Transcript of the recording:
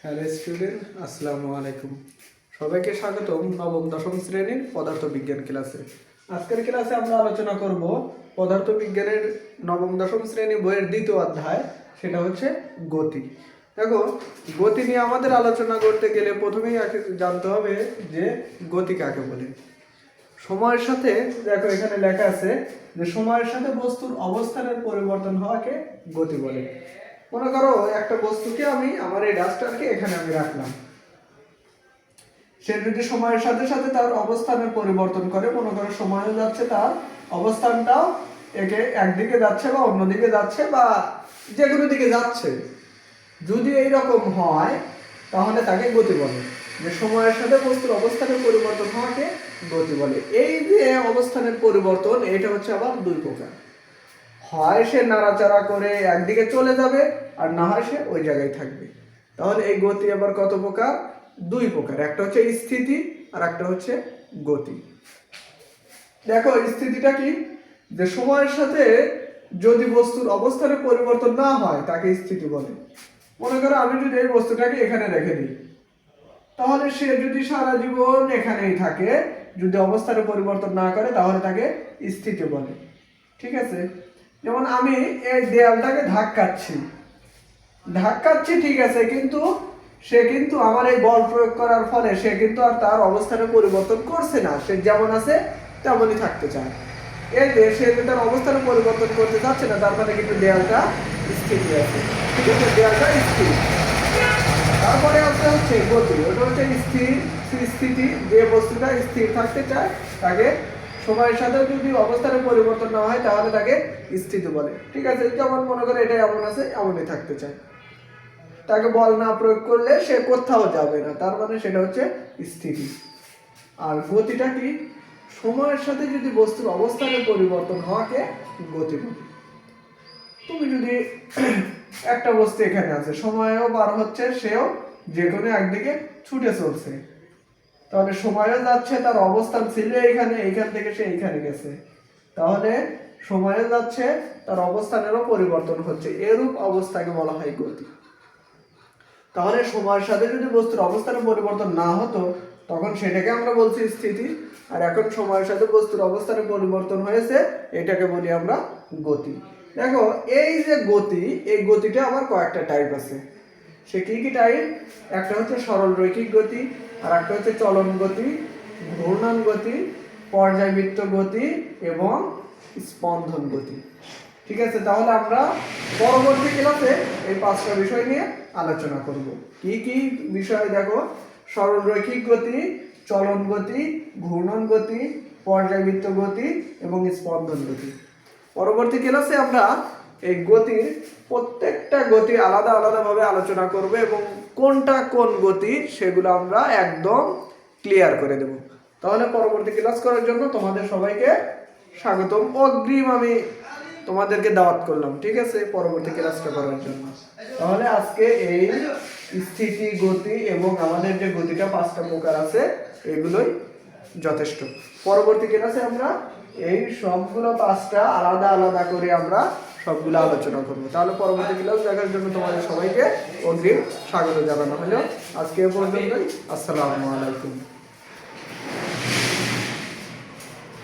Hello student, আসসালামু আলাইকুম। সবাইকে স্বাগতম নবম দশম শ্রেণীর পদার্থবিজ্ঞান ক্লাসে। আজকের ক্লাসে আমরা আলোচনা করব পদার্থবিজ্ঞানের নবম দশম শ্রেণী বইয়ের দ্বিতীয় অধ্যায়, সেটা হচ্ছে গতি। দেখো, গতি নিয়ে আমাদের আলোচনা করতে গেলে প্রথমেই জানতে হবে যে গতি কাকে বলে। সময়ের সাথে, দেখো এখানে লেখা আছে যে সময়ের সাথে বস্তুর অবস্থানের পরিবর্তন হওয়াকে গতি বলে। মনে করো একটা বস্তুকে আমি আমার এই ডাস্টারকে এখানে আমি রাখলাম, সে যদি সময়ের সাথে সাথে তার অবস্থানের পরিবর্তন করে, মনে করো সময়ও যাচ্ছে, তার অবস্থানটাও একে একদিকে যাচ্ছে বা অন্যদিকে যাচ্ছে বা যে কোনো দিকে যাচ্ছে, যদি এইরকম হয় তাহলে তাকে গতি বলে। যে সময়ের সাথে বস্তুর অবস্থানের পরিবর্তন হওয়াকে গতি বলে। এই যে অবস্থানের পরিবর্তন, এটা হচ্ছে আবার দুই প্রকার। হয় সে নাড়াচাড়া করে একদিকে চলে যাবে, আর না হয় সে ওই জায়গায় থাকবে। তাহলে এই গতি আবার কত প্রকার? দুই প্রকার। একটা হচ্ছে স্থিতি আর একটা হচ্ছে গতি। দেখো, স্থিতিটা কি? যে সময়ের সাথে যদি বস্তুর অবস্থানের পরিবর্তন না হয় তাকে স্থিতি বলে। মনে করো আমি যদি এই বস্তুটাকে এখানে রেখে দিই, তাহলে সে যদি সারা জীবন এখানেই থাকে, যদি অবস্থানের পরিবর্তন না করে, তাহলে তাকে স্থিতি বলে। ঠিক আছে? যেমন আমি এই দেয়ালটাকে ধাক্কাচ্ছি, ঠিক আছে, কিন্তু সে কিন্তু আমার এই বল প্রয়োগ করার ফলে সে কিন্তু আর তার অবস্থানের পরিবর্তন করছে না, সে যেমন আছে তেমনই থাকতে চায়। এই যে সে তার অবস্থানের পরিবর্তন করতে চাচ্ছে না, তার মানে কিন্তু দেয়ালটা স্থির আছে। ঠিক আছে, দেয়ালটা স্থির। তারপরে হচ্ছে গতি, ওটা হচ্ছে স্থিতি। যে বস্তুটা স্থির থাকতে চায় তাকে সময়ের সাথে যদি অবস্থানের পরিবর্তন না হয় তাহলে তাকে স্থিতি বলে। ঠিক আছে, যেমন মনে করে এটা এমন আছে, এমনই থাকতে চায়, তাকে বল না প্রয়োগ করলে সে কোথাও যাবে না, তার মানে সেটা হচ্ছে স্থিতি। আর গতিটা কি? সময়ের সাথে যদি বস্তুর অবস্থানের পরিবর্তন হওয়াকে গতি বলে। তুমি যদি একটা বস্তু এখানে আছে, সময়ও পার হচ্ছে, সেও যে কোনো একদিকে ছুটে চলছে, তাহলে সময়ও যাচ্ছে, তার অবস্থান ছিল এইখানে, এইখান থেকে সে এইখানে গেছে, তাহলে সময়ও যাচ্ছে, তার অবস্থানেরও পরিবর্তন হচ্ছে। এরূপ অবস্থাকে বলা হয় গতি। তাহলে সময়ের সাথে যদি বস্তুর অবস্থানের পরিবর্তন না হতো তখন সেটাকে আমরা বলছি স্থিতি, আর এখন সময়ের সাথে বস্তুর অবস্থানের পরিবর্তন হয়েছে, এটাকে বলি আমরা গতি। দেখো, এই যে গতি, এই গতিটা আবার কয়েকটা টাইপ আছে। সে কি কি টাইপ? একটা হচ্ছে সরল রৈখিক গতি, আর একটা হচ্ছে চলন গতি, ঘূর্ণন গতি, পর্যায়বৃত্ত গতি এবং স্পন্দন গতি। ঠিক আছে, তাহলে আমরা পরবর্তী ক্লাসে এই পাঁচটা বিষয় নিয়ে আলোচনা করব। কি কি বিষয়? দেখো, সরল রৈখিক গতি, চলন গতি, ঘূর্ণন গতি, পর্যায়বৃত্ত গতি এবং স্পন্দন গতি। পরবর্তী ক্লাসে আমরা এই গতির প্রত্যেকটা গতি আলাদা আলাদাভাবে আলোচনা করব এবং কোনটা কোন গতি সেগুলো আমরা একদম ক্লিয়ার করে দেব। তাহলে পরবর্তী ক্লাস করার জন্য তোমাদের সবাইকে স্বাগতম। অগ্রিম আমি তোমাদেরকে দাওয়াত করলাম, ঠিক আছে, পরবর্তী ক্লাসটা করার জন্য। তাহলে আজকে এই স্থিতি, গতি এবং আমাদের যে গতিটা পাঁচটা প্রকার আছে, এগুলোই যথেষ্ট। পরবর্তী ক্লাসে আমরা এই সবগুলো পাঁচটা আলাদা আলাদা করে আমরা সবগুলো আলোচনা করবো। তাহলে পরবর্তী ক্লাস দেখার জন্য তোমাদের সবাইকে অগ্রিম স্বাগত জানানো হলো। আজকে এ পর্যন্তই। আসসালামু আলাইকুম।